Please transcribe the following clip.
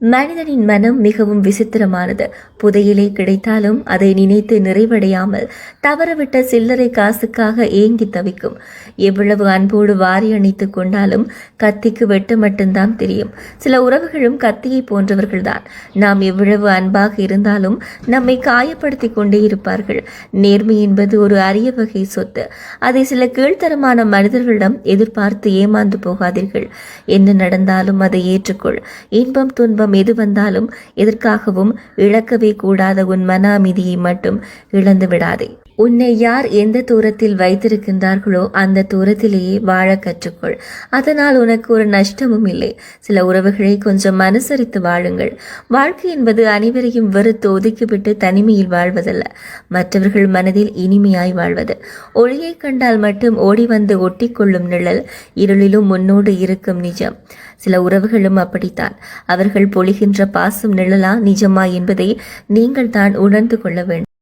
மனிதனின் மனம் மிகவும் விசித்திரமானது. புதையிலே கிடைத்தாலும் அதை நினைத்து நிறைவடையாமல் தவறவிட்ட சில்லறை காசுக்காக ஏங்கி தவிக்கும். எவ்வளவு அன்போடு வாரி அணைத்துக் கொண்டாலும் கத்திக்கு வெட்ட மட்டும்தான் தெரியும். சில உறவுகளும் கத்தியை போன்றவர்கள்தான். நாம் எவ்வளவு அன்பாக இருந்தாலும் நம்மை காயப்படுத்தி கொண்டே இருப்பார்கள். நேர்மை என்பது ஒரு அரிய வகை சொத்து. அதை சில கீழ்த்தரமான மனிதர்களிடம் எதிர்பார்த்து ஏமாந்து போகாதீர்கள். என்ன நடந்தாலும் அதை ஏற்றுக்கொள். இன்பம் துன்பம் எது வந்தாலும் எதற்காகவும் இழக்கவே கூடாத உன் மன அமைதியை மட்டும் இழந்து விடாதே. உன்னை யார் எந்த தூரத்தில் வைத்திருக்கின்றார்களோ அந்த தூரத்திலேயே வாழ கற்றுக்கொள். அதனால் உனக்கு ஒரு நஷ்டமும் இல்லை. சில உறவுகளை கொஞ்சம் அனுசரித்து வாழுங்கள். வாழ்க்கை என்பது அனைவரையும் வெறுத்து ஒதுக்கிவிட்டு தனிமையில் வாழ்வதல்ல, மற்றவர்கள் மனதில் இனிமையாய் வாழ்வது. ஒளியை கண்டால் மட்டும் ஓடி வந்து ஒட்டிக்கொள்ளும் நிழல் இருளிலும் முன்னோடு இருக்கும் நிஜம். சில உறவுகளும் அப்படித்தான். அவர்கள் பொழிகின்ற பாசம் நிழலா நிஜமா என்பதை நீங்கள் தான் உணர்ந்து கொள்ள வேண்டும்.